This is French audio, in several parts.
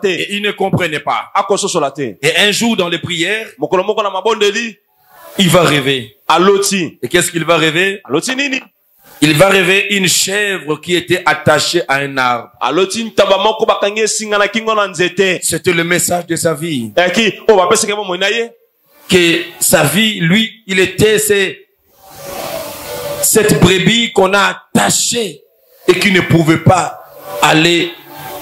Et il ne comprenait pas. Et un jour dans les prières, il va rêver. Et qu'est-ce qu'il va rêver? Il va rêver une chèvre qui était attachée à un arbre. C'était le message de sa vie. Que sa vie, lui, il était cette brebis qu'on a attachée et qui ne pouvait pas aller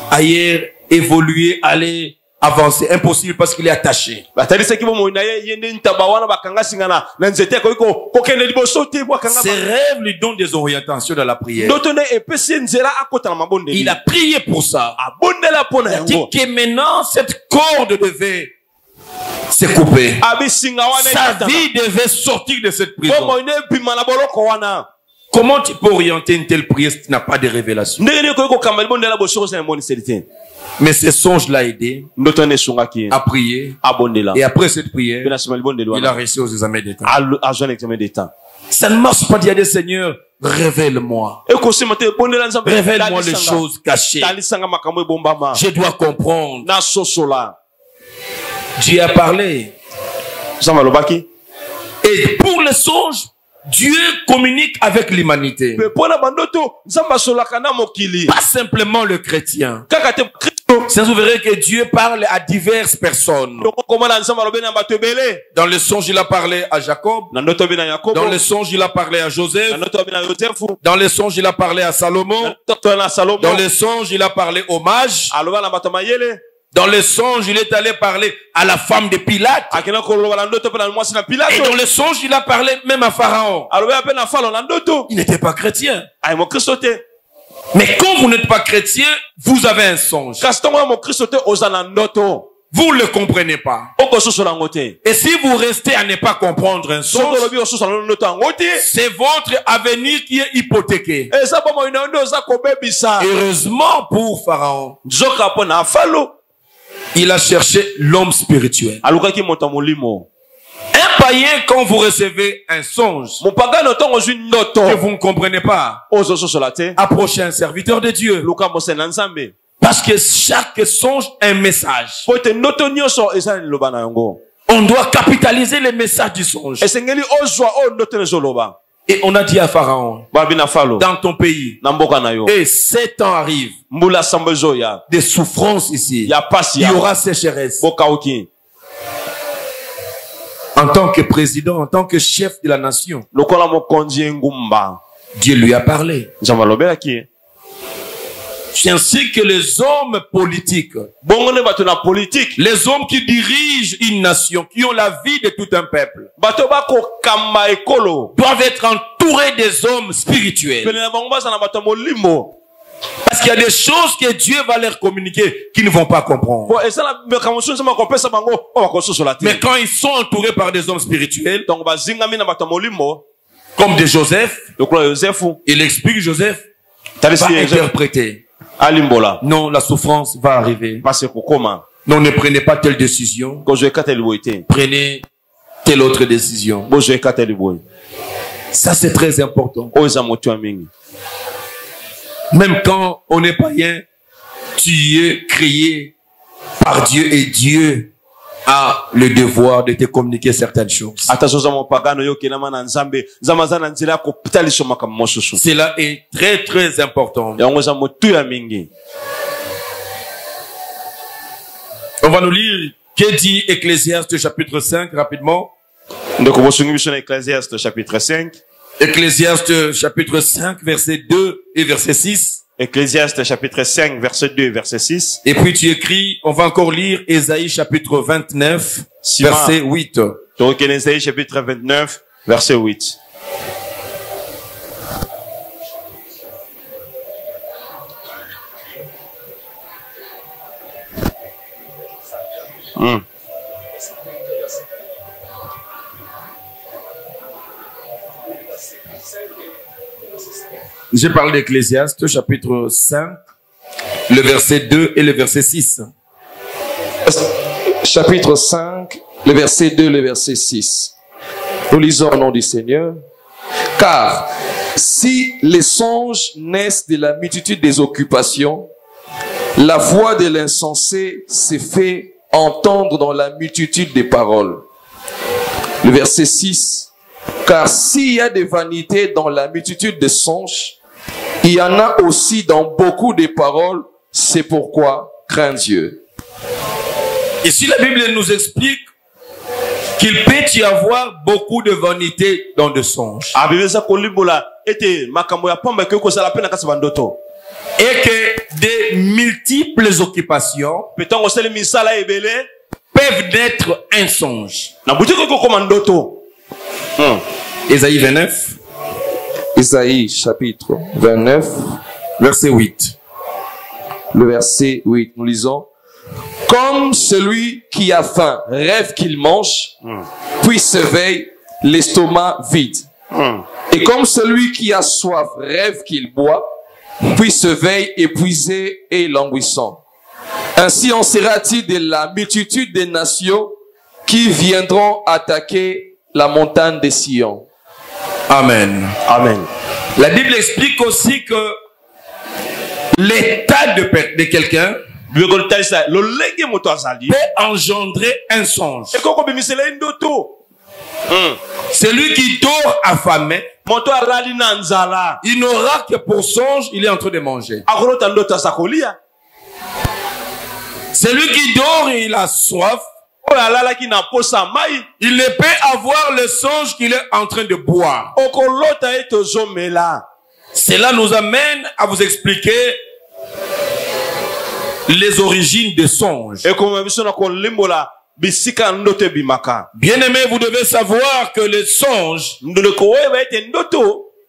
ailleurs, évoluer, aller avancer. Impossible parce qu'il est attaché. Ses rêves lui donnent des orientations dans la prière. Il a prié pour ça. Il a dit que maintenant cette corde devait se couper. Sa vie devait sortir de cette prison. Comment tu peux orienter une telle prière si tu n'as pas de révélation? Mais ce songe l'a aidé à prier. Et après cette prière, il a réussi aux examens d'état. Ça ne marche pas d'y aller, Seigneur, révèle-moi. Révèle-moi les choses cachées. Je dois comprendre. Dieu a parlé. Et pour le songe, Dieu communique avec l'humanité. Pas simplement le chrétien. C'est vrai que Dieu parle à diverses personnes. Dans le songe, il a parlé à Jacob. Dans le songe, il a parlé à Joseph. Dans le songe, il a parlé à Salomon. Dans le songe, il a parlé aux mages. Dans le songe, il est allé parler à la femme de Pilate. Et dans le songe, il a parlé même à Pharaon. Il n'était pas chrétien. Mais quand vous n'êtes pas chrétien, vous avez un songe. Vous ne le comprenez pas. Et si vous restez à ne pas comprendre un songe, c'est votre avenir qui est hypothéqué. Heureusement pour Pharaon, il a cherché l'homme spirituel. Un païen, quand vous recevez un songe que vous ne comprenez pas, approchez un serviteur de Dieu. Parce que chaque songe a un message. On doit capitaliser les messages du songe. Et on a dit à Pharaon, dans ton pays, et 7 ans arrivent, des souffrances ici, il y aura sécheresse. En tant que président, en tant que chef de la nation, Dieu lui a parlé. C'est ainsi que les hommes politiques, les hommes qui dirigent une nation, qui ont la vie de tout un peuple, doivent être entourés des hommes spirituels. Parce qu'il y a des choses que Dieu va leur communiquer qu'ils ne vont pas comprendre. Mais quand ils sont entourés par des hommes spirituels, comme de Joseph, il explique Joseph, va interpréter. Non, la souffrance va arriver. Non, ne prenez pas telle décision. Prenez telle autre décision. Ça, c'est très important. Même quand on est païen, tu es créé par Dieu et Dieu a le devoir de te communiquer certaines choses. Cela est très très important. On va nous lire que dit Ecclésiaste chapitre 5 rapidement. Ecclésiaste chapitre 5. Ecclésiaste chapitre 5 verset 2 et verset 6. Ecclésiaste chapitre 5 verset 2 verset 6. Et puis tu écris, on va encore lire Ésaïe chapitre 29 verset 8. Ésaïe chapitre 29 verset 8. Je parle d'Ecclésiaste, chapitre 5, le verset 2 et le verset 6. Chapitre 5, le verset 2, le verset 6. Nous lisons au nom du Seigneur. Car si les songes naissent de la multitude des occupations, La voix de l'insensé s'est fait entendre dans la multitude des paroles. Le verset 6. Car s'il y a des vanités dans la multitude des songes, il y en a aussi dans beaucoup de paroles. C'est pourquoi crains Dieu. Ici, la Bible nous explique qu'il peut y avoir beaucoup de vanités dans des songes. Et que des multiples occupations peuvent être un songe. Ésaïe 29. Ésaïe chapitre 29. Verset 8. Le verset 8, nous lisons. Comme celui qui a faim rêve qu'il mange, puis se veille l'estomac vide. Et comme celui qui a soif rêve qu'il boit, puis se veille épuisé et languissant. Ainsi en sera-t-il de la multitude des nations qui viendront attaquer la montagne de Sion. Amen. Amen. La Bible explique aussi que l'état de quelqu'un peut engendrer un songe. Celui qui dort affamé, il n'aura que pour songe, il est en train de manger. Celui qui dort et il a soif, il ne peut avoir le songe qu'il est en train de boire. Cela nous amène à vous expliquer les origines des songes. Bien-aimés, vous devez savoir que les songes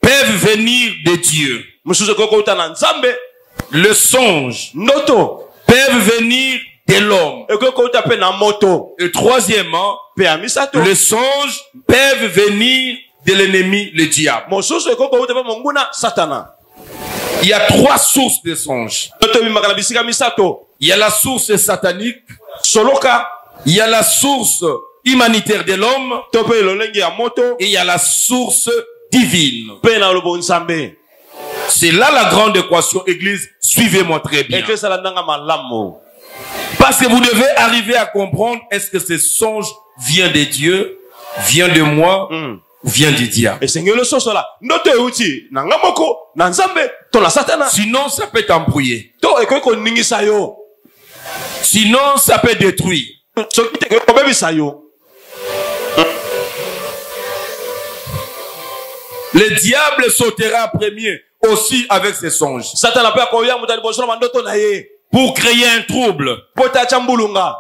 peuvent venir de Dieu. Le songe peuvent venir de l'homme. Et troisièmement, les songes peuvent venir de l'ennemi, le diable. Il y a trois sources de songes. Il y a la source satanique, il y a la source humanitaire de l'homme, et il y a la source divine. C'est là la grande équation, Église. Suivez-moi très bien. Parce que vous devez arriver à comprendre, est-ce que ce songe vient de Dieu, vient de moi, vient du diable. Sinon, ça peut t'embrouiller. Sinon, ça peut détruire. Le diable sautera premier aussi avec ses songes. Pour créer un trouble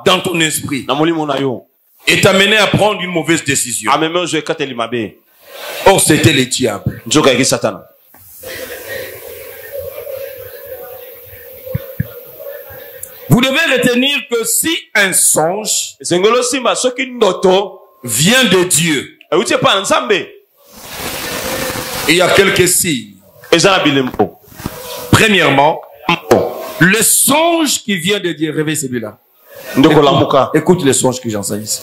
dans ton esprit et t'amener à prendre une mauvaise décision. Or, c'était le diable. Vous devez retenir que si un songe vient de Dieu, il y a quelques signes. Premièrement, le songe qui vient de Dieu, réveille celui-là. Écoute les songes que j'enseigne ici.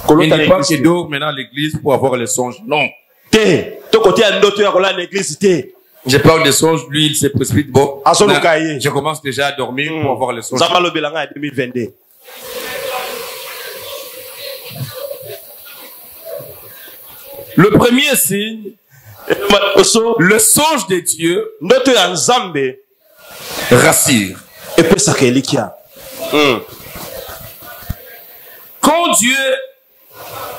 Il n'est pas que dort maintenant à l'église pour avoir les songes. Non. Je parle des songes, lui il se précipite. Bon, je commence déjà à dormir pour avoir les songes. Le premier signe, le songe de Dieu rassure. Quand Dieu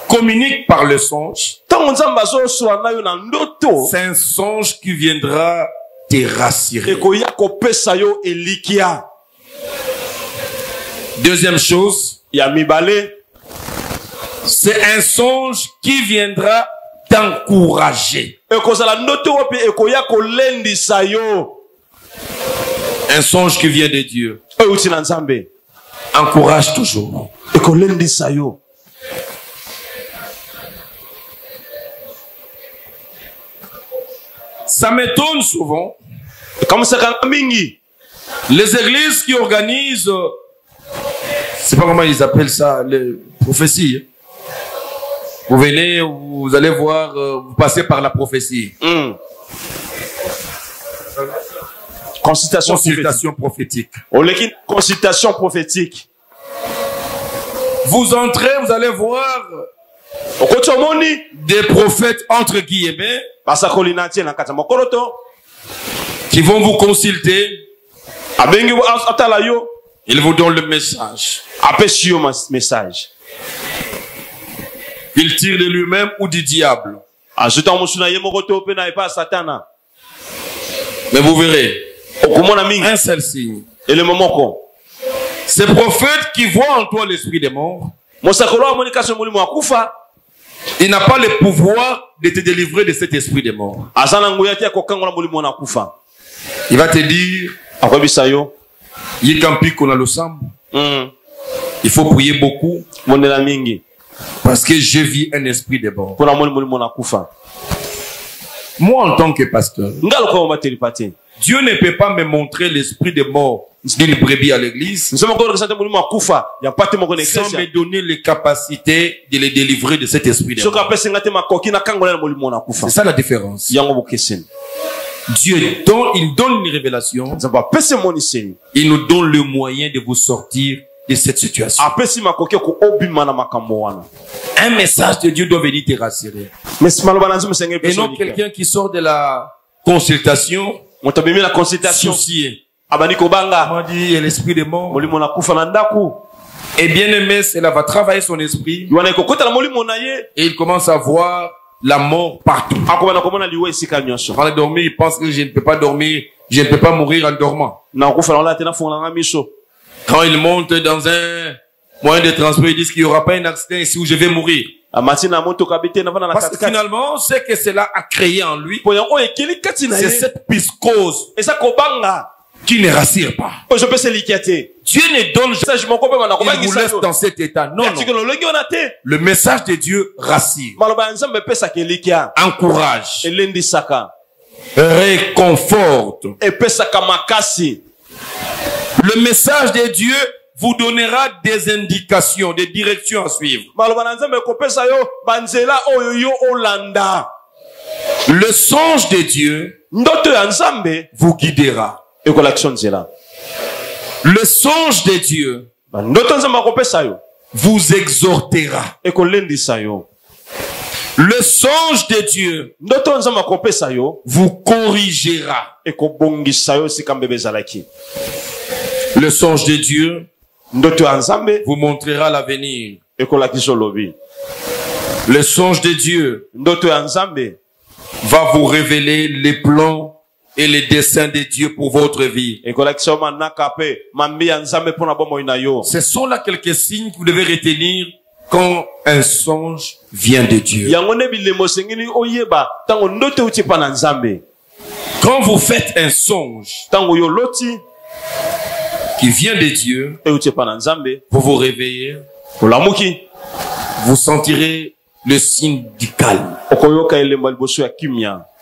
communique par le songe, c'est un songe qui viendra te rassurer. Deuxième chose, c'est un songe qui viendra t'encourager. Un songe qui vient de Dieu encourage toujours. Ça m'étonne souvent. Les églises qui organisent, c'est pas comment ils appellent ça, les prophéties. Vous venez, vous allez voir, vous passez par la prophétie. Consultation prophétique. Consultation prophétique. Vous entrez, vous allez voir des prophètes entre guillemets qui vont vous consulter. Ils vous donnent le message. Il tire de lui-même ou du diable. Mais vous verrez un seul signe. Ces prophètes qui voient en toi l'esprit des morts, il n'a pas le pouvoir de te délivrer de cet esprit des morts. Il va te dire, il faut prier beaucoup parce que je vis un esprit de mort. Moi, en tant que pasteur, Dieu ne peut pas me montrer l'esprit de mort d'une brebis à l'église sans me donner les capacités de les délivrer de cet esprit de mort. C'est ça la différence. Dieu il donne une révélation. Il nous donne le moyen de vous sortir de cette situation. Un message de Dieu doit venir te rassurer. Et non quelqu'un qui sort de la consultation soucié. M'a dit l'esprit des morts. Et bien aimé, cela va travailler son esprit. Et il commence à voir la mort partout. Avant de dormir, il pense que je ne peux pas dormir, je ne peux pas mourir en dormant. Quand il monte dans un moyen de transport, il dit qu'il n'y aura pas un accident ici où je vais mourir. Parce que finalement, ce que cela a créé en lui, c'est cette psychose qui ne rassure pas. Dieu ne donne jamais, il vous laisse dans cet état. Non, non. Le message de Dieu rassure, encourage, réconforte. Le message de Dieu vous donnera des indications, des directions à suivre. Le songe de Dieu vous guidera. Le songe de Dieu vous exhortera. Le songe de Dieu vous corrigera. Le songe de Dieu vous montrera l'avenir. Le songe de Dieu va vous révéler les plans et les desseins de Dieu pour votre vie. Ce sont là quelques signes que vous devez retenir quand un songe vient de Dieu. Quand vous faites un songe qui vient de Dieu, vous vous réveillez, vous sentirez le signe du calme.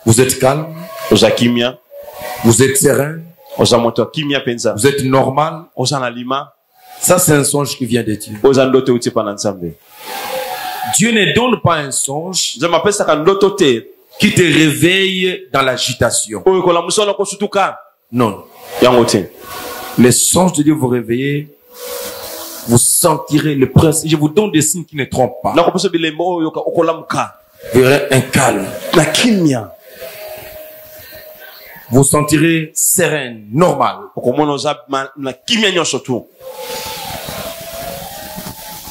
Vous êtes calme, vous êtes serein, vous êtes normal. Ça, c'est un songe qui vient de Dieu. Dieu ne donne pas un songe qui te réveille dans l'agitation. Non. Les songes de Dieu vous réveillez, vous sentirez le principe. Je vous donne des signes qui ne trompent pas. Vous verrez un calme. Vous sentirez sereine, normal.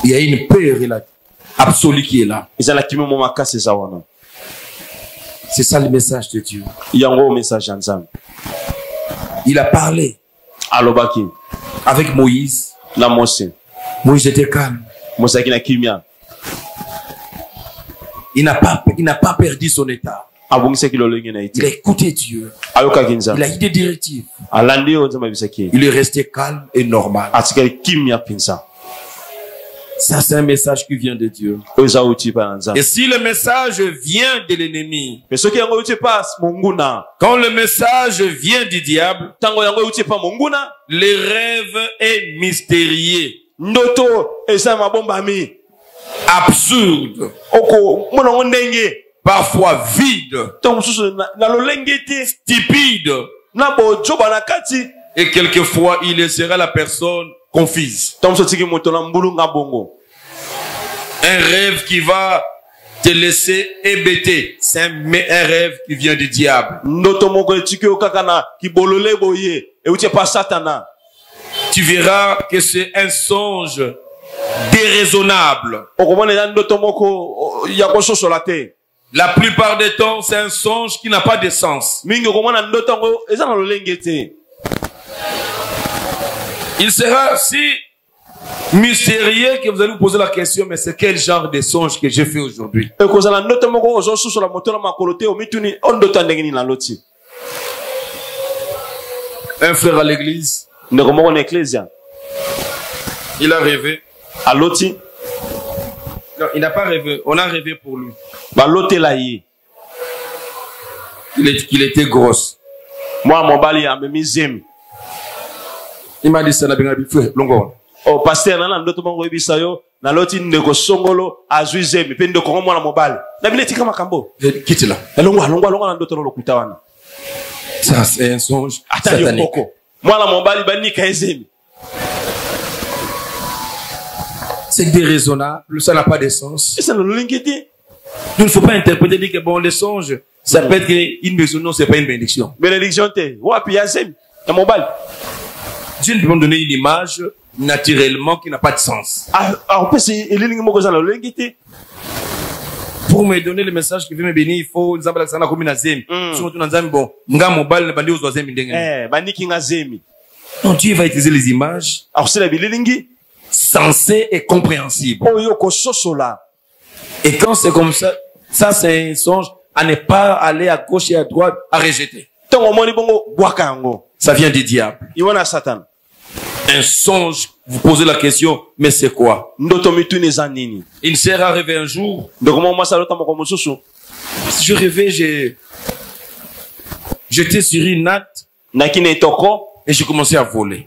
Il y a une peur absolue qui est là. C'est ça le message de Dieu. Il a parlé avec Moïse. Moïse était calme. Il n'a pas perdu son état. Il a écouté Dieu. Il a eu des directives. Il est resté calme et normal. Ça, c'est un message qui vient de Dieu. Et si le message vient de l'ennemi, quand le message vient du diable, le rêve est mystérieux, absurde, parfois vide, stupide, Et quelquefois, il laissera la personne confuse. Un rêve qui va te laisser hébété. C'est un rêve qui vient du diable. Tu verras que c'est un songe déraisonnable. La plupart des temps, c'est un songe qui n'a pas de sens. Il sera si mystérieux que vous allez vous poser la question, mais c'est quel genre de songe que j'ai fait aujourd'hui? Un frère à l'église, il a rêvé. Non, il n'a pas rêvé. On a rêvé pour lui. Il était grosse. Il m'a dit ça, longo. Oh, pasteur, nana ndoto mongo ibisayo, na loti ndeko songolo azuizemi, pe ndeko ngo mwana mobali. Na bile tika makambo. Quitte là. Longo na ndoto lo kutawana. Ça c'est un songe satanique. Mwana mobali bani kaezemi. C'est déraisonnable, ça n'a pas de sens. Et ça le lingiti. Il ne faut pas interpréter dire que bon les songes, ça peut être une maison, non, c'est pas une bénédiction. Bénédiction te. Wapi yazemi, ya mobali. Dieu ne peut pas donner une image naturellement qui n'a pas de sens. Pour me donner le message qui veut me bénir, il faut nous appeler ça comme une azemi. Bon, non, Dieu va utiliser les images sensées et compréhensibles. Et quand c'est comme ça, ça c'est un songe à ne pas aller à gauche et à droite, à rejeter. Ça vient du diable. Un songe, vous posez la question, mais c'est quoi? Une sœur a rêvé un jour. Je rêvais, j'étais sur une natte et j'ai commencé à voler.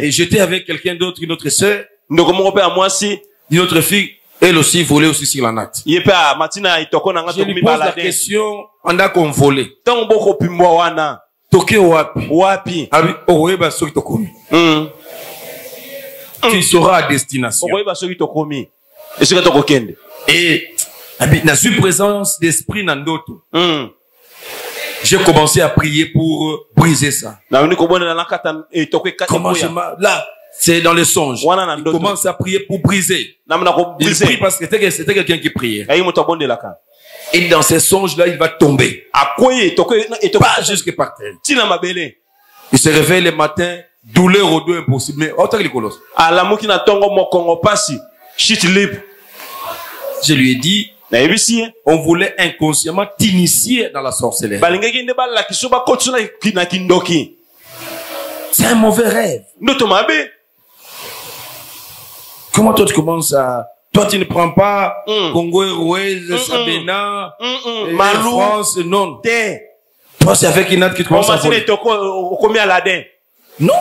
Et j'étais avec quelqu'un d'autre, une autre sœur, une autre fille, elle aussi volait aussi sur la natte. Je lui pose la question, on a qu'on volait. Toke wapi. Tu seras à destination. Et dans une présence d'esprit nandoto. J'ai commencé à prier pour briser ça. Comment là, c'est dans les songes. Il commence à prier pour briser. Il prie parce que c'était quelqu'un qui priait. Et dans ces songes-là, il va tomber. Pas jusque par terre. Il se réveille le matin, douleur au dos impossible. Mais autant que les colosses. Je lui ai dit, on voulait inconsciemment t'initier dans la sorcellerie. C'est un mauvais rêve. Comment toi tu commences à... Toi, tu ne prends pas Congo Airways, Sabena, France, non. Toi, c'est avec une autre qui te commence à voler. Non.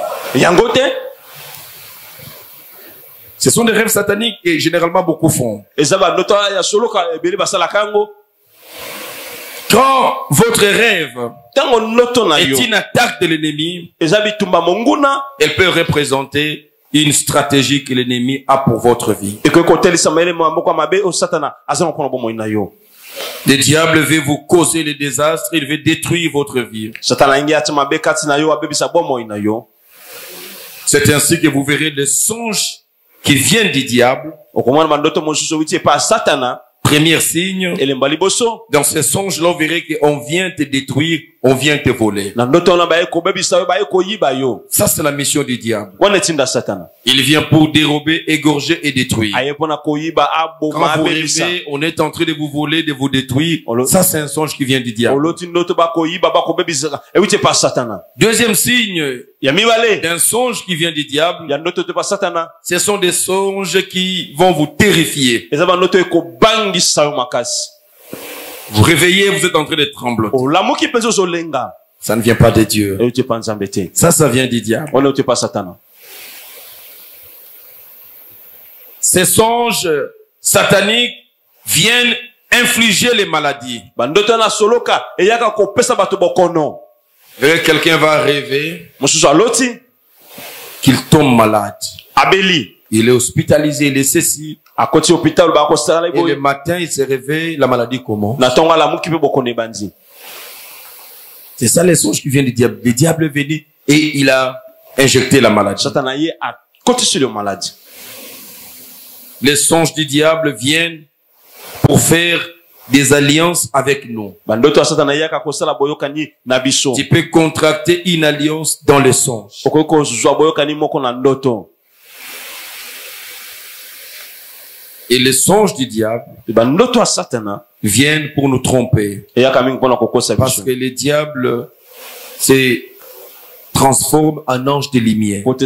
Ce sont des rêves sataniques et généralement beaucoup font. Quand votre rêve est une attaque de l'ennemi, elle peut représenter une stratégie que l'ennemi a pour votre vie. Le diable veut vous causer le désastre, il veut détruire votre vie. C'est ainsi que vous verrez les songes qui viennent du diable. Premier signe, dans ces songes-là, on verrait qu'on vient te détruire, on vient te voler. Ça, c'est la mission du diable. Il vient pour dérober, égorger et détruire. Quand vous rêvez, on est en train de vous voler, de vous détruire. Ça, c'est un songe qui vient du diable. Deuxième signe d'un songe qui vient du diable, ce sont des songes qui vont vous terrifier. Vous réveillez, vous êtes en train de trembler. Ça ne vient pas de Dieu. Ça vient du diable. Ces songes sataniques viennent infliger les maladies. Quelqu'un va rêver qu'il tombe malade. Il est hospitalisé, il est ceci. Et le matin, il se réveille, la maladie comment? C'est ça les songes qui viennent du diable. Le diable est venu et il a injecté la maladie. Les songes du diable viennent pour faire des alliances avec nous. Tu peux contracter une alliance dans les songes. Et les songes du diable viennent pour nous tromper. Parce que le diable se transforme en ange de lumière pour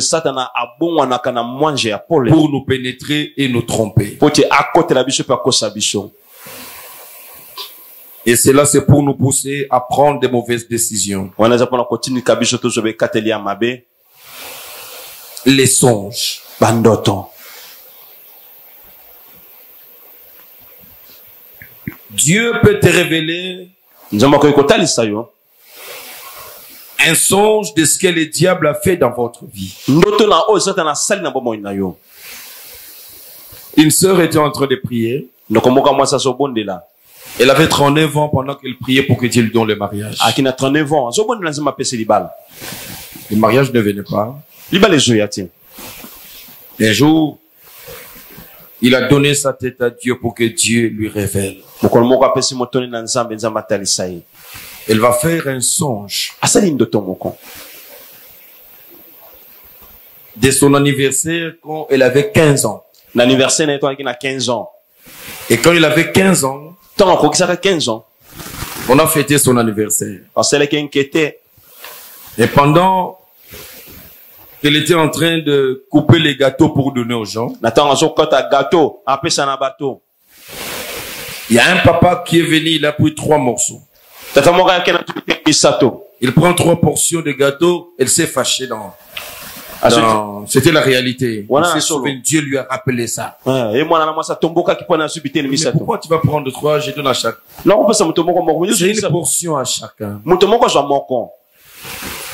nous pénétrer et nous tromper. Et cela, c'est pour nous pousser à prendre de mauvaises décisions. Les songes. Dieu peut te révéler un songe de ce que le diable a fait dans votre vie. Une sœur était en train de prier. Elle avait 39 ans pendant qu'elle priait pour que Dieu lui donne le mariage. Le mariage ne venait pas. Un jour, il a donné sa tête à Dieu pour que Dieu lui révèle. Elle va faire un songe de son anniversaire quand elle avait 15 ans. Et quand il avait 15 ans, on a fêté son anniversaire. Et pendant qu'elle était en train de couper les gâteaux pour donner aux gens, il y a un papa qui est venu, il a pris 3 morceaux. Il prend 3 portions de gâteau, elle s'est fâchée c'était la réalité. Dieu lui a rappelé ça. Mais pourquoi tu vas prendre 3, je donne à chaque? C'est une portion à chacun.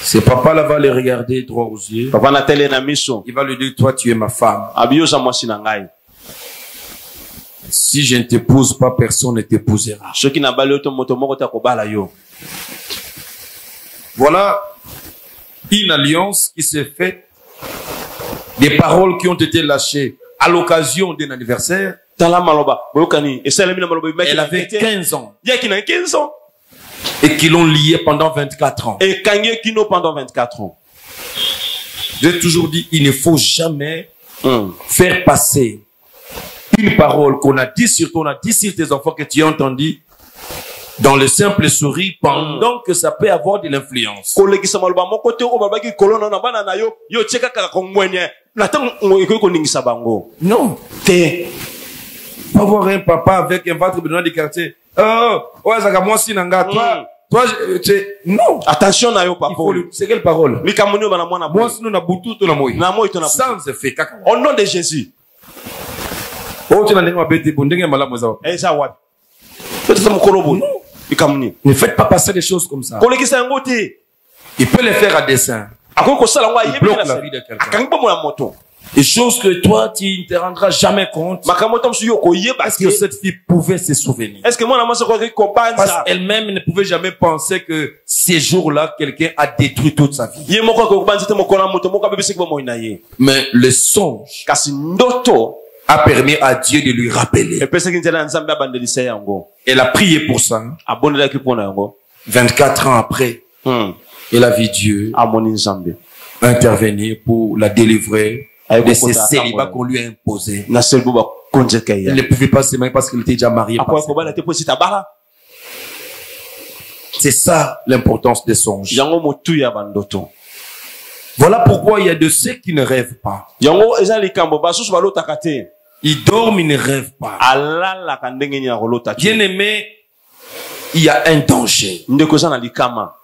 Ce papa là va les regarder droit aux yeux. Il va lui dire, toi tu es ma femme. Si je ne t'épouse pas, personne ne t'épousera. Voilà une alliance qui s'est faite. Des paroles qui ont été lâchées à l'occasion d'un anniversaire. Elle avait 15 ans. Et qui l'ont lié pendant 24 ans. J'ai toujours dit, il ne faut jamais faire passer une parole qu'on a dit sur toi, on a dit sur tes enfants que tu as entendu dans le simple sourire pendant que ça peut avoir de l'influence. Non. Pas voir un papa avec un ventre bedonnant du quartier. Oh, ça moi si nanga toi non. Attention na yo papa. C'est quelle parole? Moi si nous na butu to na moi. Sans effet kaka. Au nom de Jésus. Oh tu na ndenge mabete bondenge malamu za wapi? Ça wapi? Ne faites pas passer des choses comme ça. Il peut les faire à dessein. Il bloque la vie de quelqu'un. Des choses que toi, tu ne te rendras jamais compte. Parce que cette fille pouvait se souvenir. Parce qu'elle-même ne pouvait jamais penser que ces jours-là, quelqu'un a détruit toute sa vie. Mais le songe a permis à Dieu de lui rappeler. Elle a prié pour ça. 24 ans après, elle a vu Dieu intervenir pour la délivrer de ces célibats qu'on lui a imposés. Elle ne pouvait pas se marier parce qu'elle était déjà mariée. C'est ça l'importance des songes. Voilà pourquoi il y a de ceux qui ne rêvent pas. Ils dorment, ils ne rêvent pas. Bien aimé, il y a un danger.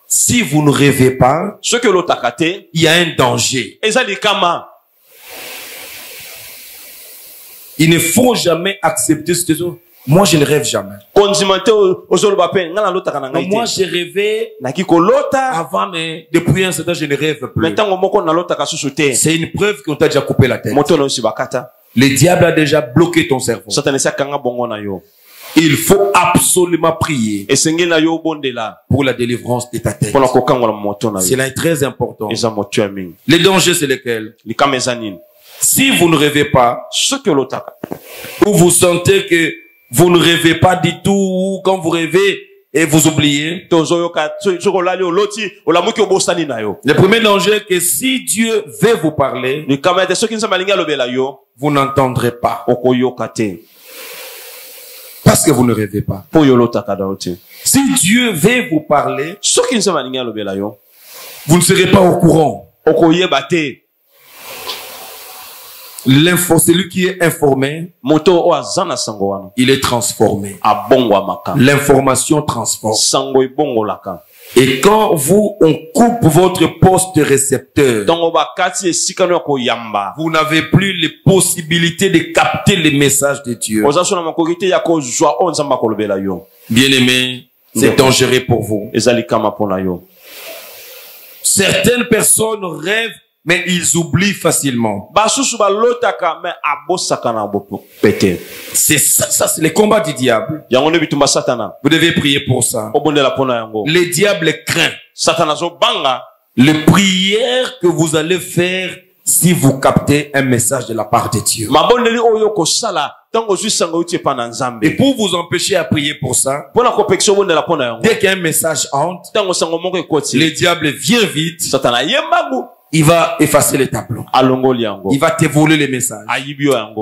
Si vous ne rêvez pas, il y a un danger. Il ne faut jamais accepter cette chose. moi je ne rêve jamais. Donc moi j'ai rêvé avant, mais depuis un certain temps je ne rêve plus. C'est une preuve qu'on t'a déjà coupé la tête. Le diable a déjà bloqué ton cerveau. Il faut absolument prier pour la délivrance de ta tête. Cela est très important. Les dangers, c'est lesquels? Si vous ne rêvez pas, ou vous sentez que vous ne rêvez pas du tout, ou quand vous rêvez et vous oubliez, le premier danger est que si Dieu veut vous parler, vous n'entendrez pas. Parce que vous ne rêvez pas. Si Dieu veut vous parler, vous ne serez pas au courant. Celui qui est informé, il est transformé. L'information transforme. Et quand on coupe votre poste récepteur, vous n'avez plus les possibilités de capter les messages de Dieu. Bien-aimés, c'est dangereux pour vous. Certaines personnes rêvent, mais ils oublient facilement. C'est ça, c'est le combat du diable. Vous devez prier pour ça. Le diable craint les prières que vous allez faire si vous captez un message de la part de Dieu. Et pour vous empêcher à prier pour ça, dès qu'un message entre, le diable vient vite. Il va effacer les tableaux. Il va te voler les messages.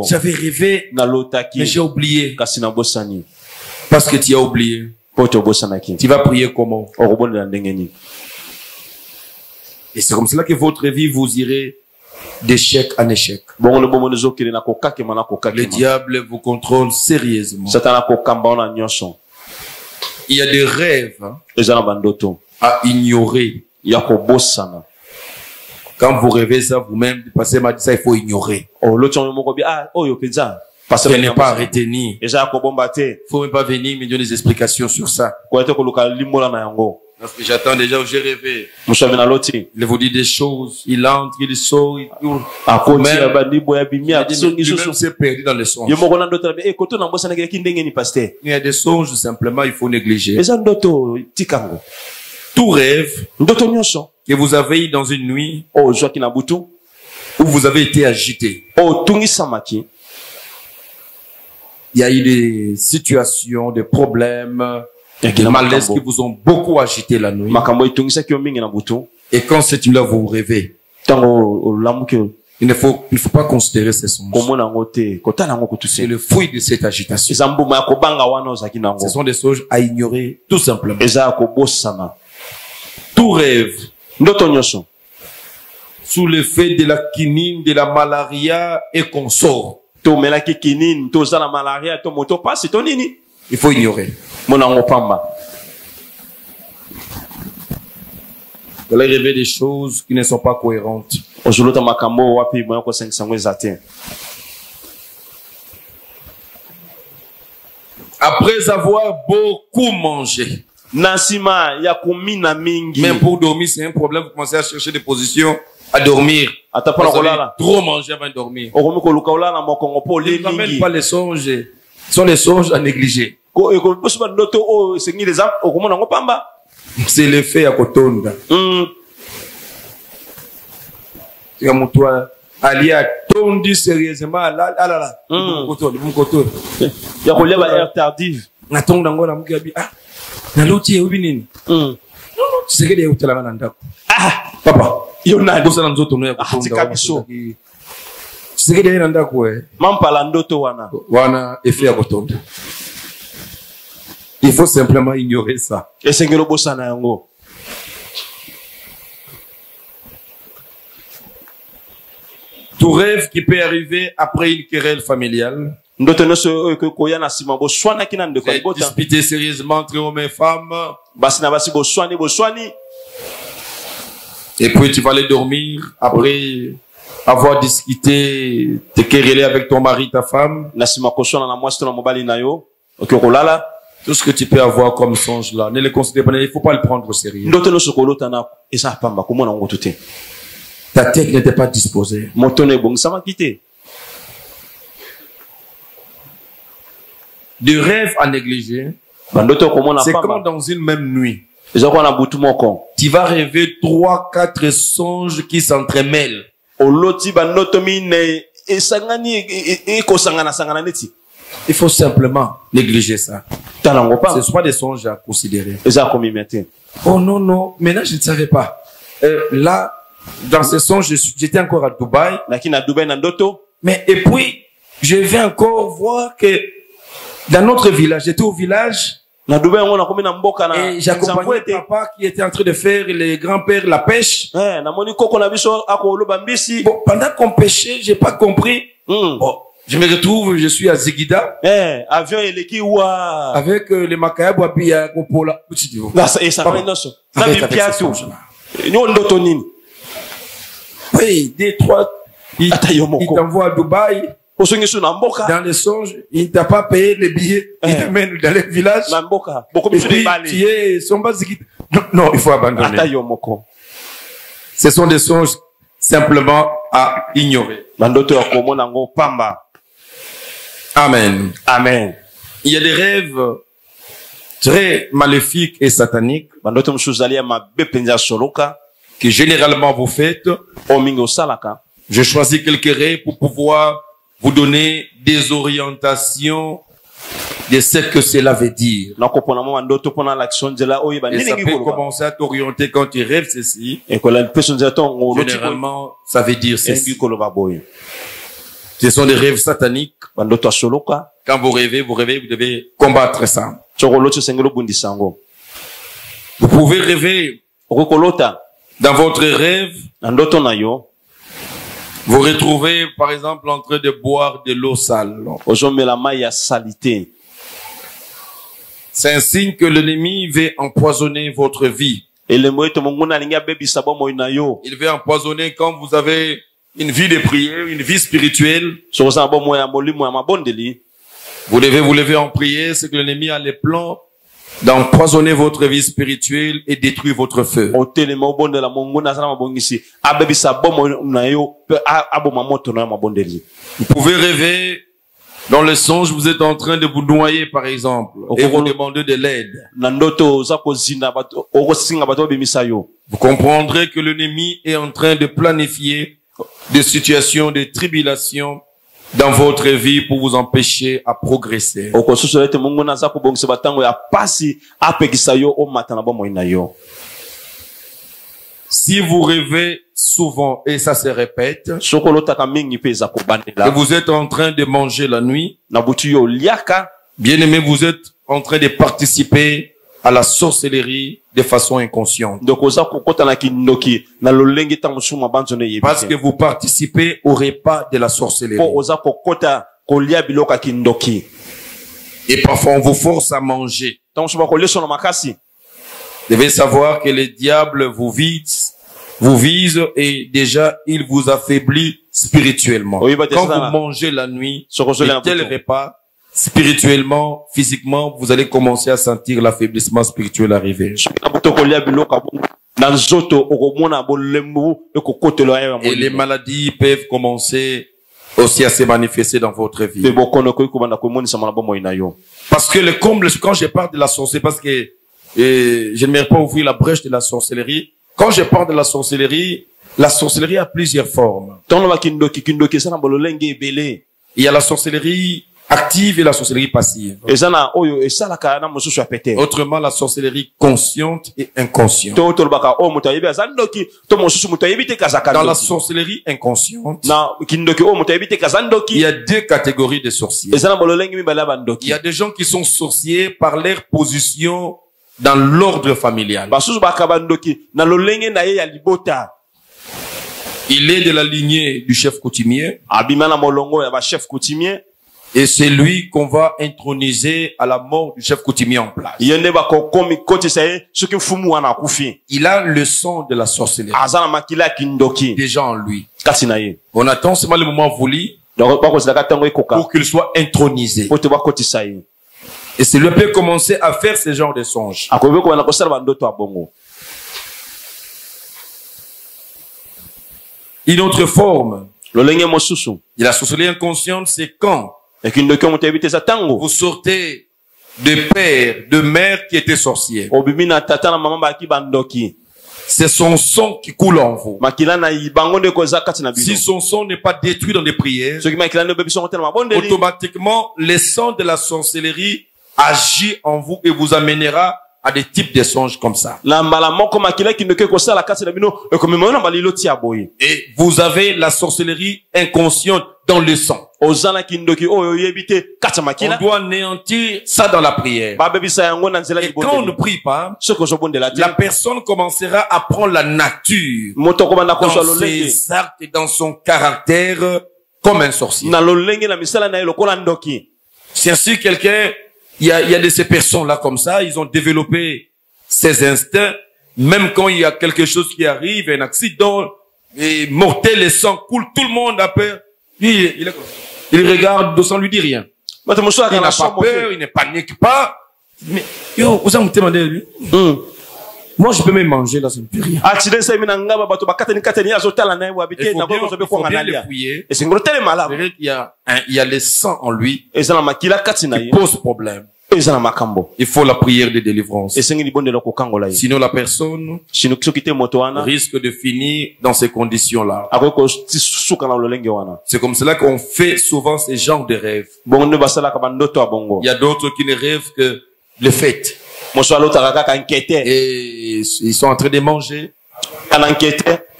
J'avais rêvé, mais j'ai oublié. Parce que tu as oublié. Tu vas prier comment? Et c'est comme cela que votre vie, vous irez d'échec en échec. Le diable vous contrôle sérieusement. Il y a des rêves à ignorer. Quand vous rêvez ça vous-même, passez m'a dit ça, il faut ignorer. Parce qu'elle n'est pas à retenir. Il faut même pas venir me donner des explications sur ça. Parce que j'attends déjà où j'ai rêvé. Il vous dit des choses, il entre, il sort, il tourne. Lui-même s'est perdu dans les songes. Il y a des songes, simplement, il faut négliger. Tout rêve que vous avez eu dans une nuit où vous avez été agité. Il y a eu des situations, des problèmes, des malaises qui vous ont beaucoup agité la nuit. Et quand cette nuit-là vous rêvez, il ne faut pas considérer ces songes. C'est le fruit de cette agitation. Ce sont des songes à ignorer, tout simplement. Tout rêve, sous l'effet de la quinine, de la malaria et consort, il faut ignorer. Vous allez rêver des choses qui ne sont pas cohérentes. Après avoir beaucoup mangé, même pour dormir, c'est un problème. Vous commencez à chercher des positions à dormir. Trop manger avant de dormir. Ne ramène pas les songes. Ce sont les songes à négliger. C'est l'effet à kotonda. Ali a tondi sérieusement. Là. tardive. Papa. Il faut simplement ignorer ça. Tout rêve qui peut arriver après une querelle familiale. Disputer sérieusement entre hommes et femmes. Et puis tu vas aller dormir après avoir discuté, te quereller avec ton mari, ta femme. Tout ce que tu peux avoir comme songe là, ne le considère pas, il ne faut pas le prendre au sérieux. Ta tête n'était pas disposée. De rêve à négliger, c'est comme dans une même nuit. Tu vas rêver 3-4 songes qui s'entremêlent. Il faut simplement négliger ça. Ce ne sont pas des songes à considérer. Oh non, non, maintenant je ne savais pas. Là, dans ces songes, j'étais encore à Dubaï. Mais et puis, je vais encore voir que dans notre village, j'étais au village. Et j'accompagnais papa qui était en train de faire les grands-pères la pêche. Bon, pendant qu'on pêchait, j'ai pas compris. Bon, je me retrouve, je suis à Zigida. Avec les Makayabo à Pia Kopola. Oui, des trois. Il t'envoie à Dubaï. Dans les songes, il ne t'a pas payé les billets. Il t'amène dans les villages. Et puis, tu es Zigida. Non, il faut abandonner. Ce sont des songes simplement à ignorer. Amen. Amen. Il y a des rêves très maléfiques et sataniques que généralement vous faites. Je choisis quelques rêves pour pouvoir vous donner des orientations de ce que cela veut dire. Et ça peut commencer à t'orienter quand tu rêves ceci. Généralement, ça veut dire ceci. Ce sont des rêves sataniques. Quand vous rêvez, vous devez combattre ça. Vous pouvez rêver dans votre rêve. Vous retrouvez, par exemple, en train de boire de l'eau sale. C'est un signe que l'ennemi veut empoisonner votre vie. Il veut empoisonner quand vous avez une vie de prière, une vie spirituelle. Vous devez vous lever en prière, c'est que l'ennemi a les plans d'empoisonner votre vie spirituelle et détruire votre feu. Vous pouvez rêver dans le songe, vous êtes en train de vous noyer par exemple, et vous demandez de l'aide. Vous comprendrez que l'ennemi est en train de planifier des situations de tribulation dans votre vie pour vous empêcher à progresser. Si vous rêvez souvent et ça se répète, que vous êtes en train de manger la nuit, bien aimé, vous êtes en train de participer à la sorcellerie de façon inconsciente. Parce que vous participez au repas de la sorcellerie. Et parfois on vous force à manger. Vous devez savoir que le diable vous vise et déjà il vous affaiblit spirituellement. Quand vous mangez la nuit, tel repas, spirituellement, physiquement, vous allez commencer à sentir l'affaiblissement spirituel arriver. Et les maladies peuvent commencer aussi à se manifester dans votre vie. Parce que le comble, quand je parle de la sorcellerie, parce que je ne mérite pas ouvrir la brèche de la sorcellerie. Quand je parle de la sorcellerie a plusieurs formes. Il y a la sorcellerie active et la sorcellerie passive. Autrement, la sorcellerie consciente et inconsciente. Dans la sorcellerie inconsciente, il y a deux catégories de sorciers. Il y a des gens qui sont sorciers par leur position dans l'ordre familial. Il est de la lignée du chef coutumier. Et c'est lui qu'on va introniser à la mort du chef coutumier en place. Il a le sang de la sorcellerie déjà en lui. On attend seulement le moment voulu pour qu'il soit intronisé. Et celui peut commencer à faire ce genre de songes. Une autre forme de la sorcellerie inconsciente, c'est quand vous sortez de père, de mère qui était sorcier. C'est son sang qui coule en vous. Si son sang n'est pas détruit dans des prières, automatiquement, le sang de la sorcellerie agit en vous et vous amènera à des types de songes comme ça. Et vous avez la sorcellerie inconsciente dans le sang. On doit anéantir ça dans la prière. Et quand on ne prie pas, la personne commencera à prendre la nature dans ses actes et dans son caractère comme un sorcier. C'est ainsi quelqu'un, il y a de ces personnes-là comme ça, ils ont développé ces instincts, même quand il y a quelque chose qui arrive, un accident, et mortel, le sang coule, tout le monde a peur. Il regarde, sans lui dire rien. Il n'a pas peur, il ne panique pas. Mais, vous avez demandé lui. Moi, je peux même manger là, ça ne fait rien. Il faut bien le fouiller. Il y a le sang en lui qui pose problème. Il faut la prière de délivrance. Sinon, la personne risque de finir dans ces conditions-là. C'est comme cela qu'on fait souvent ces genres de rêves. Il y a d'autres qui ne rêvent que le fait. Et ils sont en train de manger.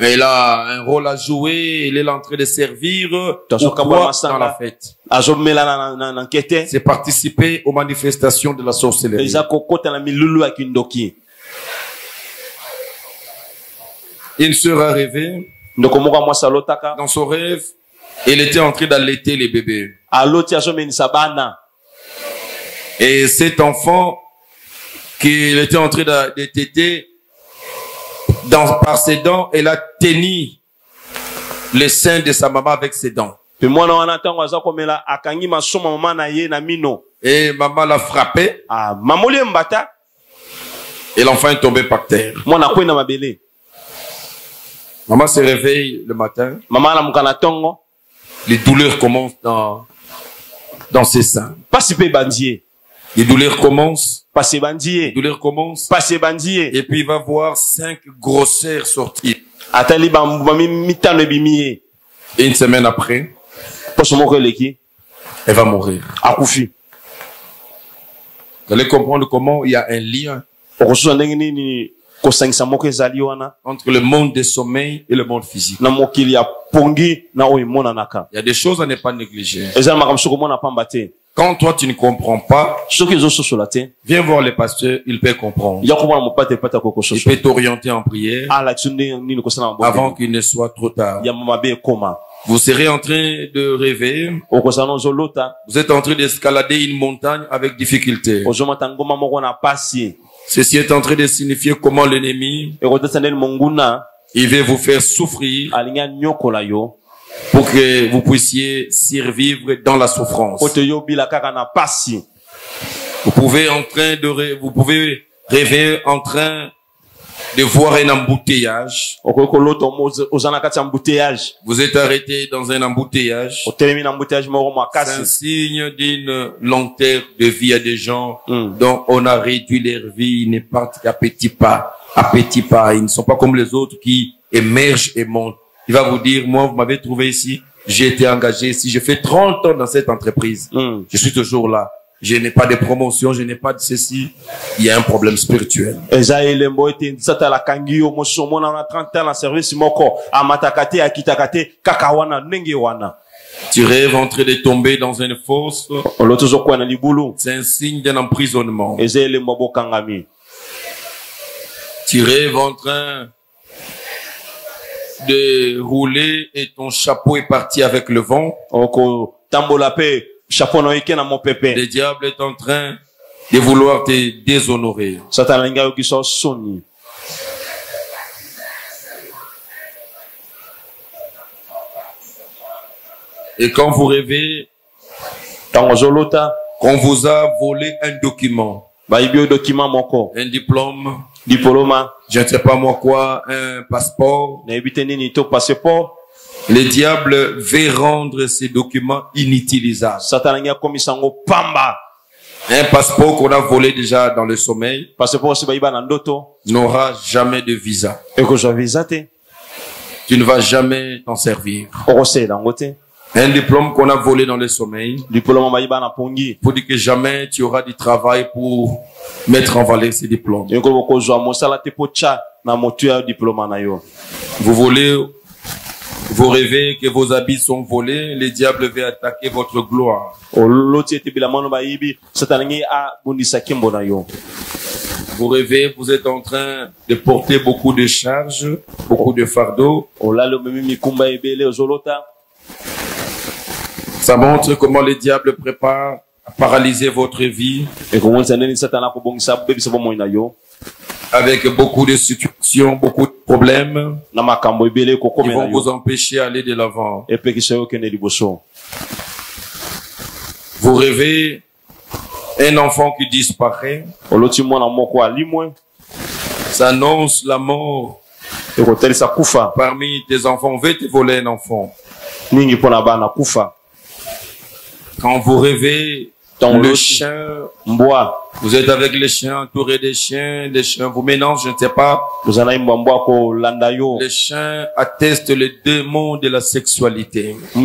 Et il a un rôle à jouer, il est en train de servir dans la fête. C'est participer aux manifestations de la sorcellerie. Une sœur a rêvé, dans son rêve, il était en train d'allaiter les bébés. Et cet enfant qu'il était en train de téter, par ses dents, elle a tenu le sein de sa maman avec ses dents. Et maman l'a frappé. Et l'enfant est tombé par terre. Maman se réveille le matin. Les douleurs commencent dans ses seins. Les douleurs commencent. Les douleurs commencent. Et puis il va voir 5 grosseurs sortir. Et une semaine après, elle va mourir. Vous allez comprendre comment il y a un lien entre le monde des sommeils et le monde physique. Il y a des choses à ne pas négliger. Quand toi tu ne comprends pas, viens voir le pasteur, il peut comprendre. Il peut t'orienter en prière avant qu'il ne soit trop tard. Vous serez en train de rêver. Vous êtes en train d'escalader une montagne avec difficulté. Ceci est en train de signifier comment l'ennemi, il veut vous faire souffrir pour que vous puissiez survivre dans la souffrance. Vous pouvez rêver en train de voir un embouteillage. Vous êtes arrêté dans un embouteillage. C'est un signe d'une lenteur de vie à des gens dont on a réduit leur vie. Ils ne partent qu'à petits pas. À petits pas. Ils ne sont pas comme les autres qui émergent et montent. Il va vous dire, moi, vous m'avez trouvé ici. J'ai été engagé ici. J'ai fait 30 ans dans cette entreprise. Je suis toujours là. Je n'ai pas de promotion, je n'ai pas de ceci. Il y a un problème spirituel. Tu rêves en train de tomber dans une fosse. C'est un signe d'un emprisonnement. Tu rêves en train de rouler et ton chapeau est parti avec le vent. Le diable est en train de vouloir te déshonorer. Et quand vous rêvez, qu'on vous a volé un document, un diplôme, je ne sais pas moi quoi, un passeport. Le diable veut rendre ces documents inutilisables. Un passeport qu'on a volé déjà dans le sommeil n'aura jamais de visa. Tu ne vas jamais t'en servir. Un diplôme qu'on a volé dans le sommeil, pour dire que jamais tu auras du travail pour mettre en valeur ces diplômes. Vous volez, vous rêvez que vos habits sont volés, le diable veut attaquer votre gloire. Vous rêvez, vous êtes en train de porter beaucoup de charges, beaucoup de fardeaux. Ça montre comment le diable prépare à paralyser votre vie. Avec beaucoup de situations, beaucoup de problèmes qui vont vous empêcher d'aller de l'avant. Vous rêvez un enfant qui disparaît. Ça annonce la mort. Parmi tes enfants, on veut te voler un enfant. Quand vous rêvez le chien, vous êtes avec les chiens, entourés des chiens vous mélangent, je ne sais pas. Les chiens attestent les démons de la sexualité. C'est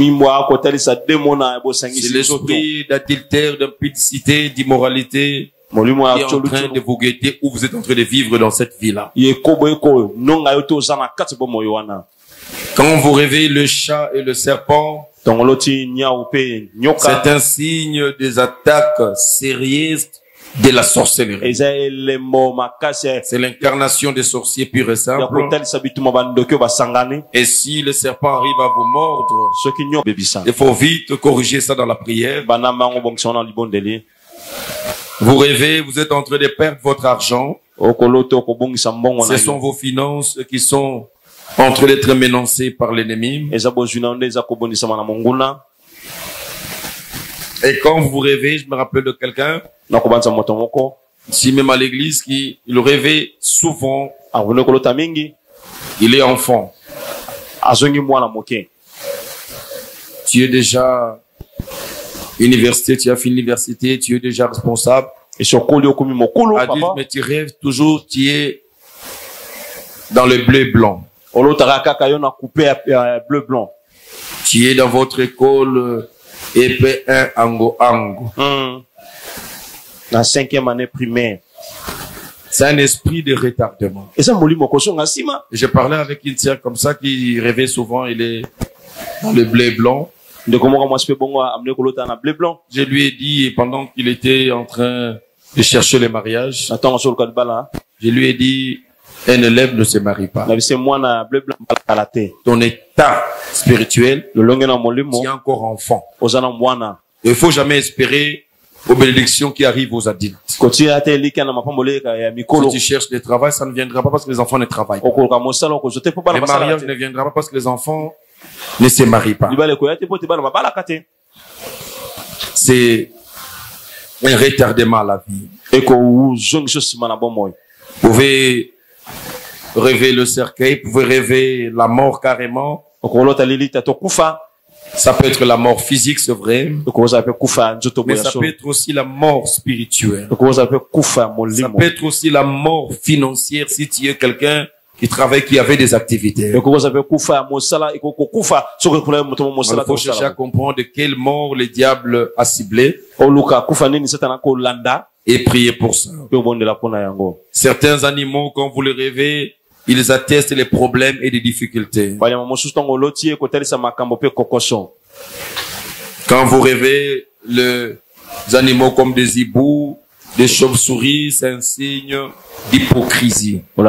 l'esprit d'adultère, d'impudicité, d'immoralité qui est en train de vous guetter ou vous êtes en train de vivre dans cette vie-là. Quand vous rêvez le chat et le serpent, c'est un signe des attaques sérieuses de la sorcellerie. C'est l'incarnation des sorciers purs et simples. Et si le serpent arrive à vous mordre, il faut vite corriger ça dans la prière. Vous rêvez, vous êtes en train de perdre votre argent. Ce sont vos finances qui sont en train d'être menacées par l'ennemi. Et quand vous rêvez, je me rappelle de quelqu'un, si même à l'église, il rêvait souvent, il est enfant. Tu es déjà université, tu as fini l'université, tu es déjà responsable. Adulte, mais tu rêves toujours, tu es dans le bleu blanc. Tu es dans votre école EP1 Ango Ango. La 5e année primaire. C'est un esprit de retardement. Je parlais avec une sœur comme ça qui rêvait souvent, il est dans le bleu blanc. Je lui ai dit, pendant qu'il était en train de chercher le mariage, je lui ai dit, un élève ne se marie pas. Ton état spirituel, tu es encore enfant. Il ne faut jamais espérer aux bénédictions qui arrivent aux adultes. Si tu cherches le travail, ça ne viendra pas parce que les enfants ne travaillent pas. Le mariage ne viendra pas parce que les enfants ne se marient pas. C'est un retardement à la vie. Vous pouvez rêver le cercueil, vous pouvez rêver la mort carrément. Ça peut être la mort physique, c'est vrai. Mais ça peut être aussi la mort spirituelle. Ça peut être aussi la mort financière si tu es quelqu'un qui travaille, qui avait des activités. Il faut chercher à comprendre de quelle mort le diable a ciblé et prier pour ça. Certains animaux, quand vous les rêvez, ils attestent les problèmes et les difficultés. Quand vous rêvez les animaux comme des hiboux, des chauves-souris, c'est un signe d'hypocrisie. Vous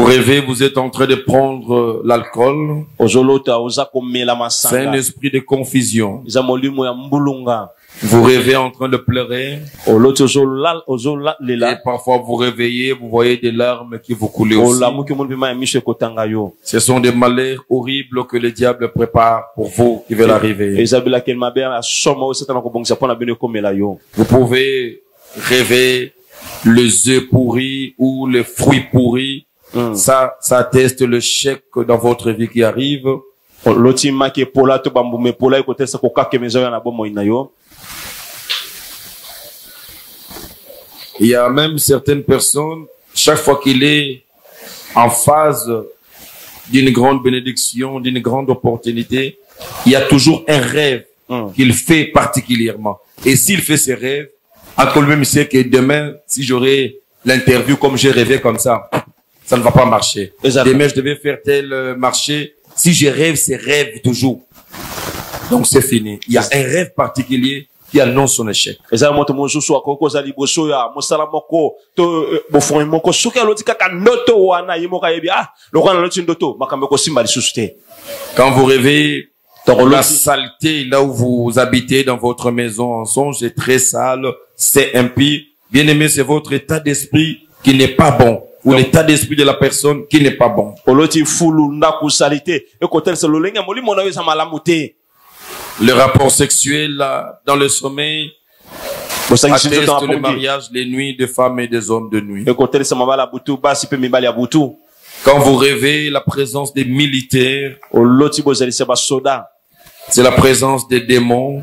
rêvez, vous êtes en train de prendre l'alcool. C'est un esprit de confusion. Vous rêvez en train de pleurer. Et parfois vous réveillez, vous voyez des larmes qui vous coulent aussi. Ce sont des malheurs horribles que le diable prépare pour vous qui veulent arriver. Vous pouvez rêver les œufs pourris ou les fruits pourris. Ça atteste le chèque dans votre vie qui arrive. Il y a même certaines personnes, chaque fois qu'il est en phase d'une grande bénédiction, d'une grande opportunité, il y a toujours un rêve qu'il fait particulièrement. Et s'il fait ses rêves, encore lui-même sait que demain, si j'aurai l'interview comme j'ai rêvé comme ça ne va pas marcher. Demain, je devais faire tel marché. Si je rêve, c'est rêve toujours. Donc c'est fini. Il y a un rêve particulier qui annonce son échec. Quand vous rêvez, la saleté là où vous habitez dans votre maison en songe est très sale, c'est impie. Bien aimé, c'est votre état d'esprit qui n'est pas bon. Ou l'état d'esprit de la personne qui n'est pas bon. Le rapport sexuel là, dans le sommeil atteste le mariage, les nuits de femmes et des hommes de nuit. Quand vous rêvez la présence des militaires, c'est la présence des démons.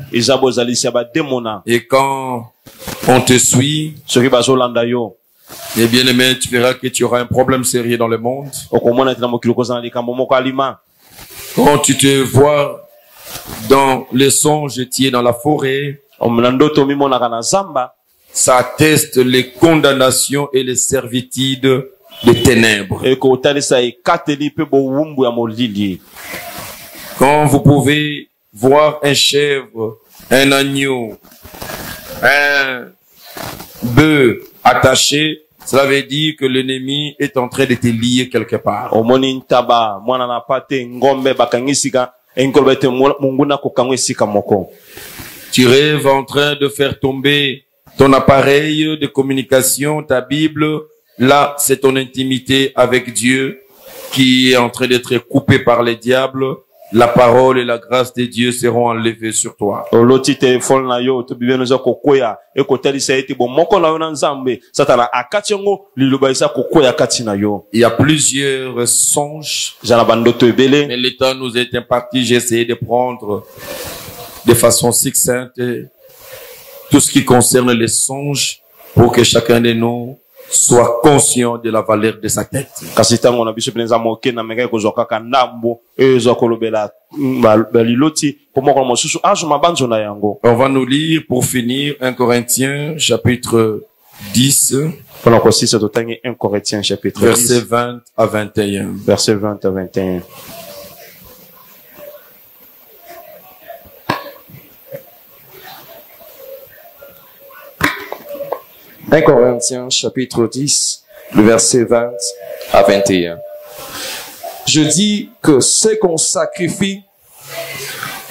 Et quand on te suit, et bien aimé, tu verras que tu auras un problème sérieux dans le monde. Quand tu te vois dans les songes, tu es dans la forêt, ça atteste les condamnations et les servitudes des ténèbres. Quand vous pouvez voir un chèvre, un agneau, un bœuf attaché, cela veut dire que l'ennemi est en train de te lier quelque part. Tu rêves en train de faire tomber ton appareil de communication, ta Bible. Là, c'est ton intimité avec Dieu qui est en train d'être coupée par les diables. La parole et la grâce de Dieu seront enlevées sur toi. Il y a plusieurs songes, mais le temps nous est imparti. J'ai essayé de prendre de façon succincte tout ce qui concerne les songes pour que chacun de nous soit conscient de la valeur de sa tête. On va nous lire pour finir 1 Corinthiens chapitre 10, verset 20 à 21. Verset 20 à 21. Un Corinthiens chapitre 10, le verset 20 à 21. Je dis que ce qu'on sacrifie,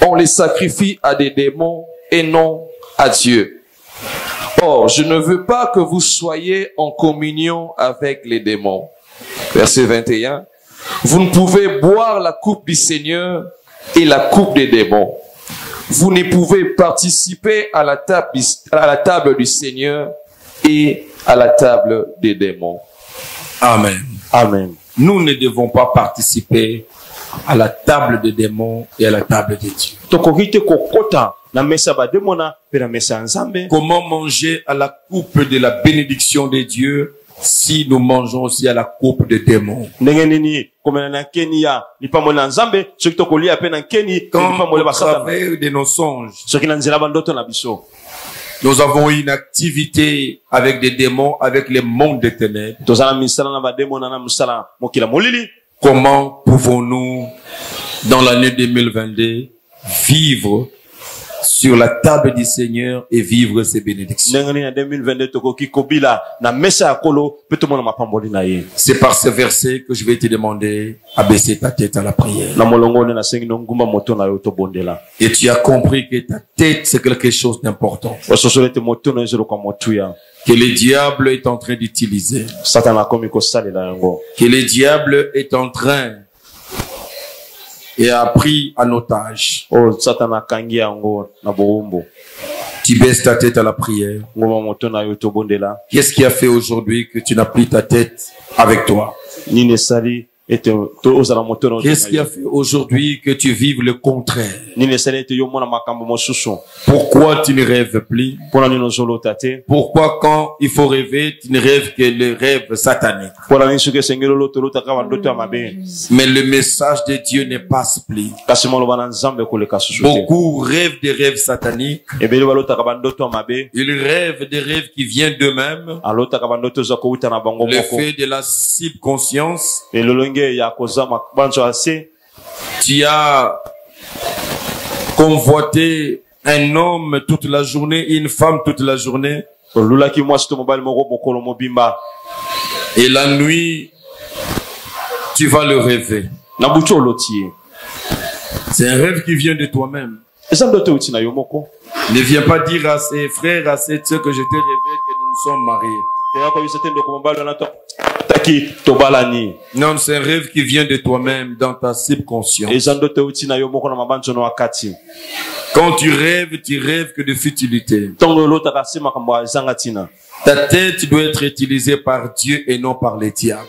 on les sacrifie à des démons et non à Dieu. Or, je ne veux pas que vous soyez en communion avec les démons. Verset 21. Vous ne pouvez boire la coupe du Seigneur et la coupe des démons. Vous ne pouvez participer à la table du Seigneur et à la table des démons. Amen. Amen. Nous ne devons pas participer à la table des démons et à la table de Dieu. Comment manger à la coupe de la bénédiction de Dieu si nous mangeons aussi à la coupe des démons? Quand au travers de nos songes, nous avons une activité avec des démons, avec les mondes des ténèbres. Comment pouvons-nous, dans l'année 2022, vivre sur la table du Seigneur et vivre ses bénédictions. C'est par ce verset que je vais te demander à baisser ta tête à la prière. Et tu as compris que ta tête, c'est quelque chose d'important, que le diable est en train d'utiliser, que le diable est en train et a pris en otage. Tu baisses ta tête à la prière. Qu'est-ce qui a fait aujourd'hui que tu n'as plus ta tête avec toi? Qu'est-ce qui a fait aujourd'hui que tu vives le contraire? Pourquoi tu ne rêves plus? Pourquoi quand il faut rêver, tu ne rêves que le rêve satanique? Mais le message de Dieu ne passe plus. Beaucoup rêvent des rêves sataniques. Ils rêvent des rêves qui viennent d'eux-mêmes. Le fait de la subconscience. Tu as convoité un homme toute la journée, une femme toute la journée. Et la nuit, tu vas le rêver. C'est un rêve qui vient de toi-même. Ne viens pas dire à ses frères, à ses sœurs que je t'ai rêvé que nous nous sommes mariés. Non, c'est un rêve qui vient de toi-même dans ta subconscience. Quand tu rêves que de futilité. Ta tête doit être utilisée par Dieu et non par les diables.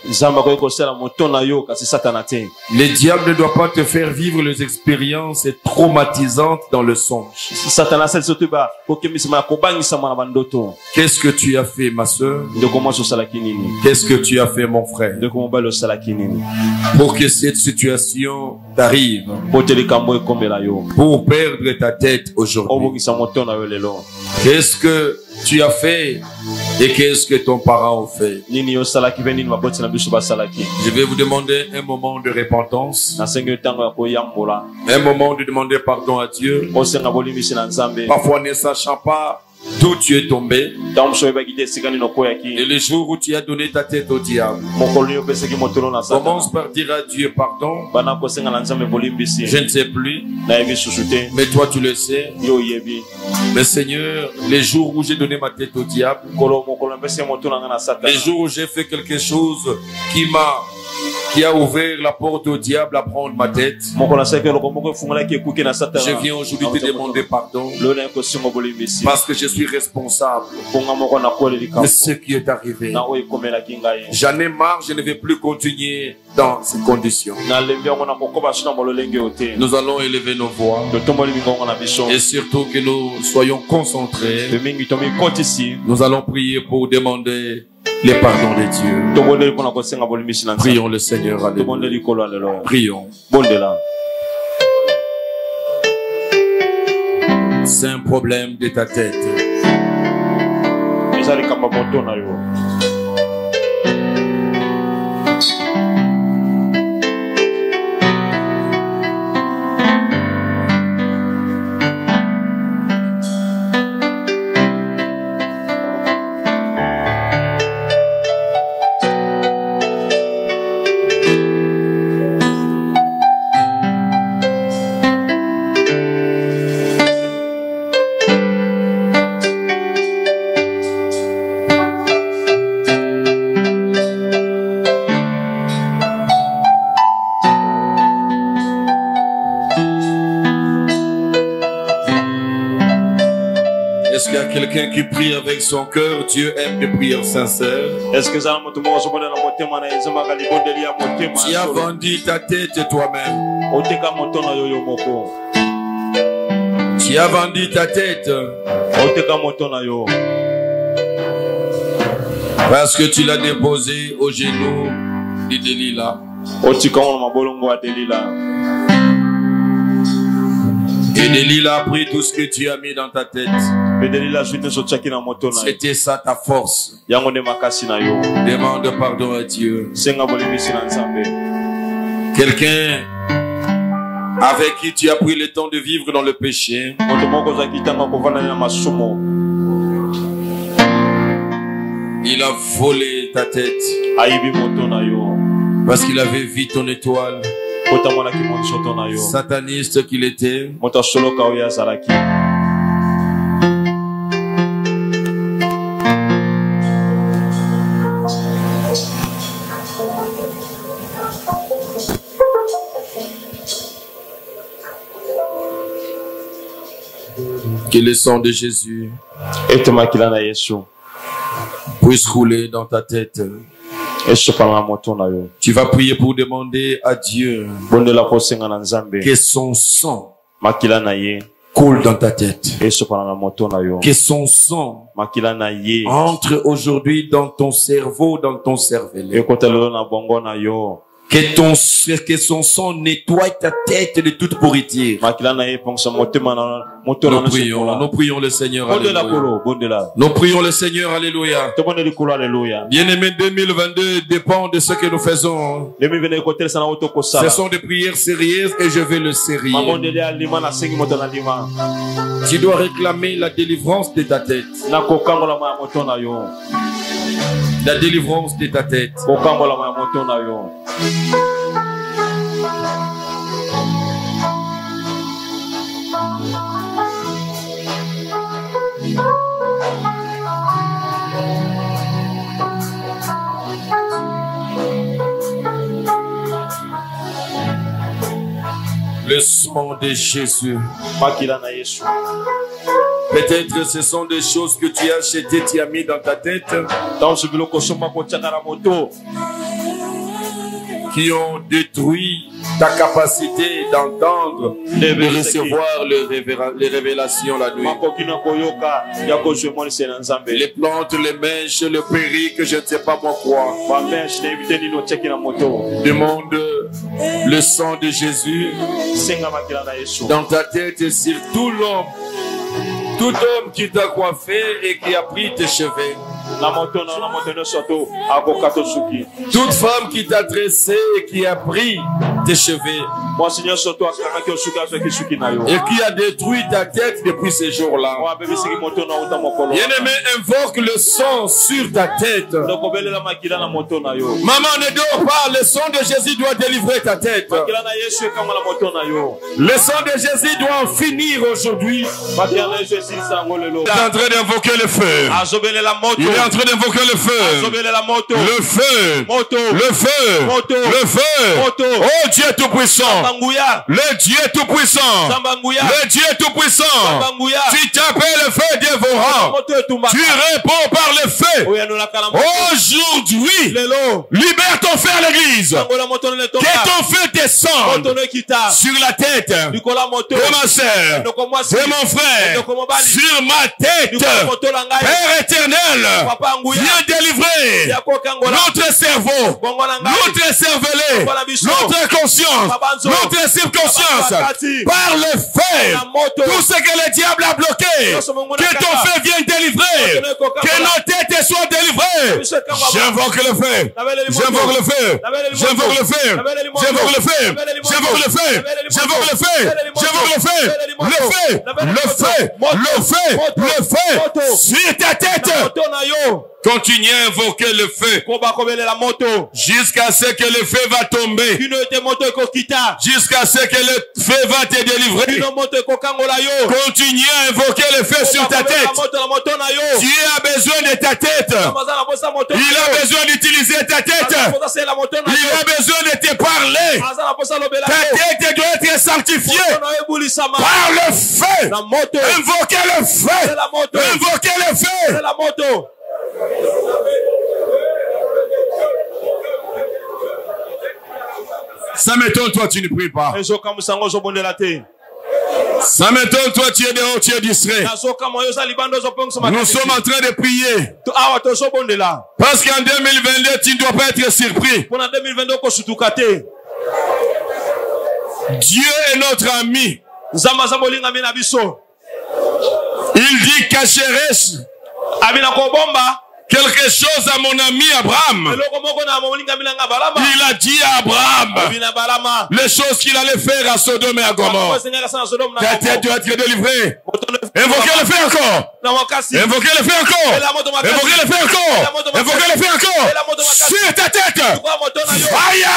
Les diables ne doivent pas te faire vivre les expériences traumatisantes dans le songe. Qu'est-ce que tu as fait, ma soeur? Qu'est-ce que tu as fait, mon frère? Pour que cette situation t'arrive. Pour perdre ta tête aujourd'hui. Qu'est-ce que tu as fait et qu'est-ce que ton parent a fait? Je vais vous demander un moment de repentance, un moment de demander pardon à Dieu. Parfois ne sachant pas d'où tu es tombé, et le jour où tu as donné ta tête au diable, commence par dire à Dieu pardon. Je ne sais plus, mais toi tu le sais. Mais Seigneur, les jours où j'ai donné ma tête au diable, les jours où j'ai fait quelque chose qui a ouvert la porte au diable à prendre ma tête, je viens aujourd'hui te demander pardon parce que je suis responsable de ce qui est arrivé. J'en ai marre, je ne vais plus continuer dans ces conditions. Nous allons élever nos voix et surtout que nous soyons concentrés. Nous allons prier pour demander les pardons de Dieu. Prions le Seigneur. Alléluia. Prions. C'est un problème de ta tête. Quelqu'un qui prie avec son cœur, Dieu aime les prières sincères. Tu as vendu ta tête toi-même. Tu as vendu ta tête parce que tu l'as déposé au genou de Delilah. Et Delilah a pris tout ce que tu as mis dans ta tête. C'était ça ta force. Demande pardon à Dieu. Quelqu'un avec qui tu as pris le temps de vivre dans le péché. Il a volé ta tête parce qu'il avait vu ton étoile. Sataniste qu'il était, que le sang de Jésus puisse rouler dans ta tête. Tu vas prier pour demander à Dieu que son sang coule dans ta tête. Que son sang entre aujourd'hui dans ton cerveau, dans ton cervelet. Que son sang nettoie ta tête de toute pourriture. Nous prions le Seigneur. Alléluia. Nous prions le Seigneur. Alléluia. Bien-aimé, 2022 dépend de ce que nous faisons. Ce sont des prières sérieuses et je vais le sérieux. Tu dois réclamer la délivrance de ta tête. La délivrance de ta tête. Le sang de Jésus. Peut-être ce sont des choses que tu as achetées, tu as mis dans ta tête, qui ont détruit ta capacité d'entendre et de recevoir les révélations la nuit. Les plantes, les mèches, le périque, je ne sais pas moi quoi. Demande le sang de Jésus dans ta tête et sur tout l'homme. Tout homme qui t'a coiffé et qui a pris tes cheveux. Toute femme qui t'a dressé et qui a pris tes cheveux. Et qui a détruit ta tête depuis ces jours-là. Bien-aimé, invoque le sang sur ta tête. Maman, ne dors pas. Le sang de Jésus doit délivrer ta tête. Le sang de Jésus doit en finir aujourd'hui. Il est en train d'invoquer le feu. Il est en train d'invoquer le feu. Le feu. Le feu. Le feu. Oh Dieu tout-puissant. Le Dieu tout-puissant. Le Dieu tout-puissant. Tu t'appelles le feu dévorant. Tu réponds par le feu. Aujourd'hui, libère ton feu à l'église. Que ton feu descende sur la tête de ma sœur, de mon frère, sur ma tête. Père éternel, viens délivrer notre cerveau, notre cervelet, notre conscience, notre subconscience par le feu. Tout ce que le diable a bloqué, que ton feu vienne délivrer, que nos têtes soient délivrées. J'invoque le feu, j'invoque le feu, j'invoque le feu, j'invoque le feu, j'invoque le feu, j'invoque le feu, j'invoque le feu, le feu, le feu, le feu, le feu sur ta tête. Continue à invoquer le feu jusqu'à ce que le feu va tomber, jusqu'à ce que le feu va te délivrer. Continue à invoquer le feu sur ta tête. Dieu a besoin de ta tête. Il a besoin d'utiliser ta tête. Il a besoin de te parler. Ta tête doit être sanctifiée par le feu. Invoquez le feu. Invoquez le feu. Ça m'étonne, toi tu ne pries pas. Ça m'étonne, toi tu es dehors, tu es distrait. Nous sommes en train de prier. Parce qu'en 2022, tu ne dois pas être surpris. Dieu est notre ami. Il dit Cacheresh. quelque chose à mon ami Abraham. Il a dit à Abraham les choses qu'il allait faire à Sodome et à Gomorrhe. Ta tête doit être délivrée. Invoquez le feu encore. Invoquez le feu encore. Invoquez le feu encore. Invoquez le feu encore. Sur ta tête. Fire.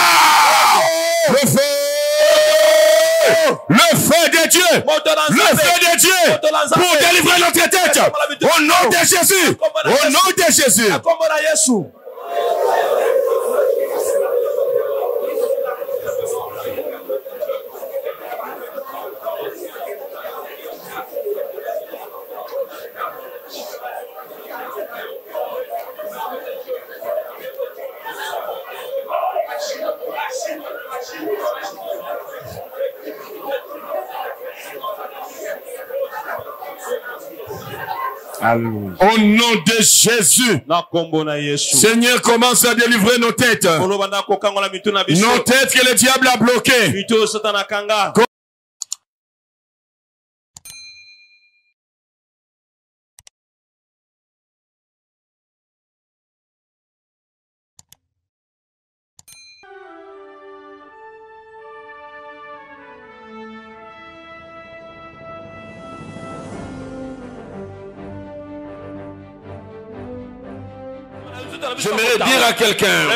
Le feu. Le feu de Dieu. Le feu de Dieu. Pour délivrer notre tête. Au nom de Jésus. Au nom de Jésus. Au nom de Jésus, Seigneur, commence à délivrer nos têtes. Nos têtes que le diable a bloquées. J'aimerais dire à quelqu'un,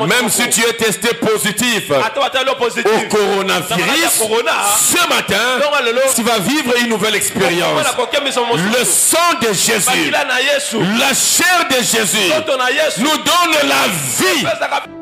même si tu es testé positif au coronavirus, ce matin, tu vas vivre une nouvelle expérience. Le sang de Jésus, la chair de Jésus nous donne la vie.